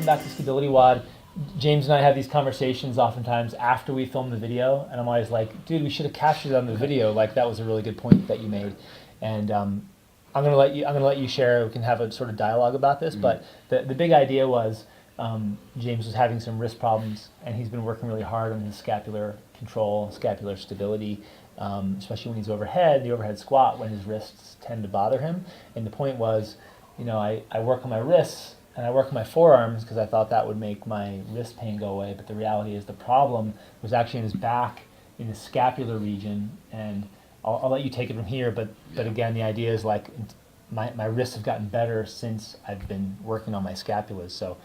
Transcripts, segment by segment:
welcome back to StabilityWOD. James and I have these conversations oftentimes after we film the video, and I'm always like, dude, we should have captured it on the video. Like, that was a really good point that you made. And I'm gonna let you share. We can have a sort of dialogue about this. But the big idea was James was having some wrist problems, and he's been working really hard on his scapular control, scapular stability, especially when he's overhead, the overhead squat, when his wrists tend to bother him. And the point was, you know, I work on my wrists and I work on my forearms because I thought that would make my wrist pain go away. But the reality is the problem was actually in his back, in his scapular region. And I'll let you take it from here. But again, the idea is like my wrists have gotten better since I've been working on my scapulas. So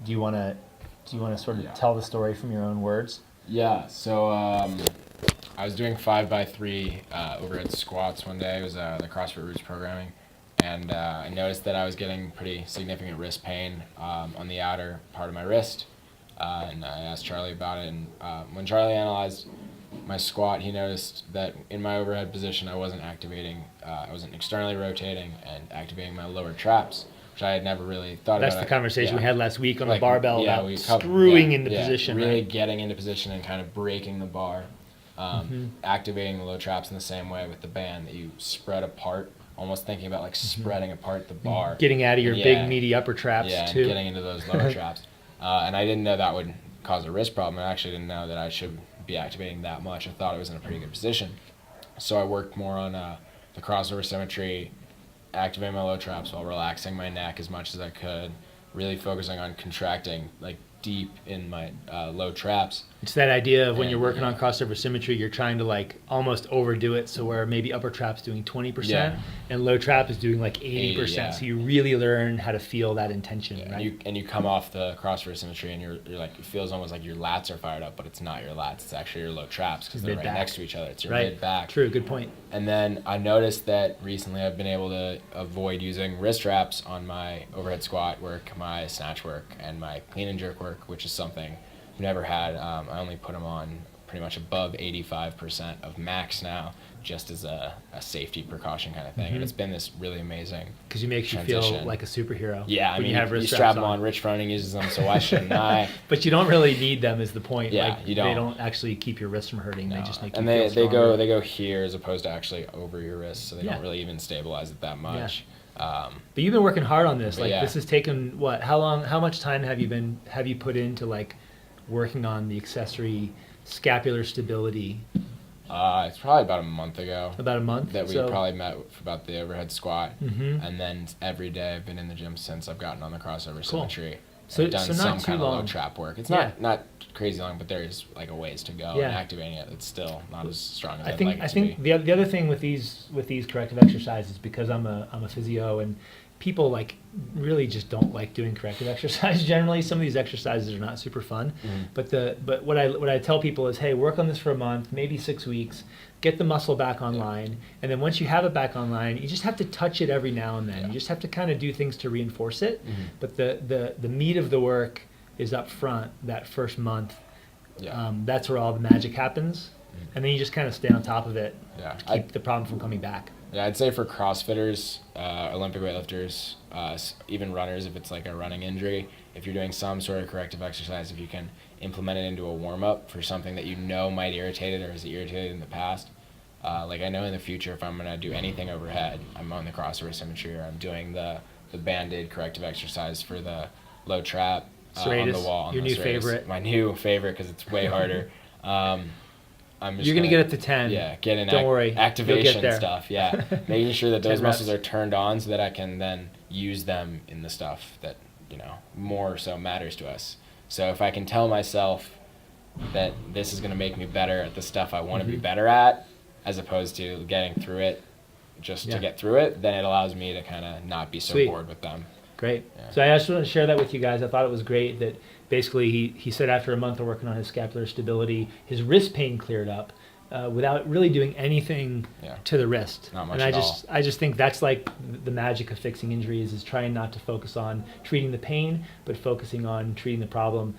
do you want to sort of tell the story from your own words? Yeah. So I was doing 5x3 overhead squats one day. It was the CrossFit Roots programming. And I noticed that I was getting pretty significant wrist pain on the outer part of my wrist. And I asked Charlie about it. And when Charlie analyzed my squat, he noticed that in my overhead position, I wasn't externally rotating and activating my lower traps, which I had never really thought about. That's the conversation we had last week on the barbell about screwing into position. Really getting into position and kind of breaking the bar. Activating the low traps in the same way with the band that you spread apart. Almost thinking about like spreading apart the bar. Getting out of your big meaty upper traps too. And getting into those lower traps. And I didn't know that would cause a wrist problem. I actually didn't know that I should be activating that much. I thought it was in a pretty good position. So I worked more on the crossover symmetry, activating my low traps while relaxing my neck as much as I could, really focusing on contracting like deep in my low traps. It's that idea of when you're working on crossover symmetry, you're trying to like almost overdo it, so where maybe upper trap's doing 20% and low trap is doing like 80%. So you really learn how to feel that intention, right? And you come off the crossover symmetry and you're like, it feels almost like your lats are fired up, but it's not your lats, it's actually your low traps because they're right next to each other. It's your mid-back. True, good point. And then I noticed that recently I've been able to avoid using wrist traps on my overhead squat work, my snatch work, and my clean and jerk work, which is something I've never had. I only put them on pretty much above 85% of max now, just as a safety precaution kind of thing. And it's been this really amazing because you make you feel like a superhero. Yeah, I mean, you strap them on. Rich Froning uses them, so why shouldn't I? But you don't really need them is the point. Yeah, like, you don't. They don't actually keep your wrists from hurting. No. They just make you and feel stronger. they go here as opposed to actually over your wrist, so they don't really even stabilize it that much. But you've been working hard on this. Like this has taken what? How long? How much time have you put into like working on the accessory scapular stability? It's probably about a month ago. About a month? That we probably met about the overhead squat. And then every day I've been in the gym since I've gotten on the crossover symmetry. So I've done some kind long. of low trap work. It's not crazy long, but there's like a ways to go. And activating it, it's still not as strong as I'd like it to be. I think the other thing with these corrective exercises, because I'm a physio and people like really just don't like doing corrective exercise generally. Some of these exercises are not super fun. But what I tell people is, hey, work on this for a month, maybe 6 weeks, get the muscle back online, and then once you have it back online, you just have to touch it every now and then. You just have to kind of do things to reinforce it. But the meat of the work is up front that first month. That's where all the magic happens. And then you just kind of stay on top of it to keep the problem from coming back. Yeah, I'd say for CrossFitters, Olympic weightlifters, even runners, if it's like a running injury, if you're doing some sort of corrective exercise, if you can implement it into a warm-up for something that you know might irritate it or has irritated in the past. Like I know in the future if I'm going to do anything overhead, I'm on the crossover symmetry or I'm doing the banded corrective exercise for the low trap on the wall. Your new favorite. My new favorite because it's way harder. You're going to get up to 10. Yeah, get in Don't worry. activation stuff. Yeah, making sure that those muscles are turned on so that I can then use them in the stuff that, more so matters to us. So if I can tell myself that this is going to make me better at the stuff I want to be better at, as opposed to getting through it just to get through it, then it allows me to kind of not be so bored with them. Great. Yeah. So I just want to share that with you guys. I thought it was great that basically he said after a month of working on his scapular stability, his wrist pain cleared up without really doing anything to the wrist. Not much and at all. I just think that's like the magic of fixing injuries is trying not to focus on treating the pain, but focusing on treating the problem,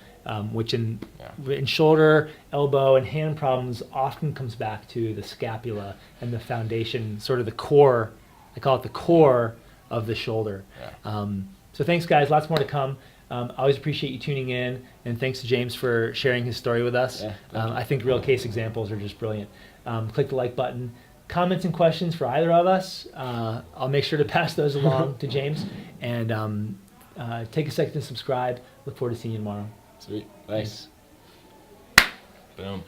which in shoulder, elbow, and hand problems often comes back to the scapula and the foundation, sort of the core. I call it the core of the shoulder. So thanks, guys. Lots more to come. I always appreciate you tuning in, and thanks to James for sharing his story with us. Yeah, I think real case examples are just brilliant. Click the like button. Comments and questions for either of us, I'll make sure to pass those along to James. And take a second to subscribe. Look forward to seeing you tomorrow. Sweet. Thanks. Boom.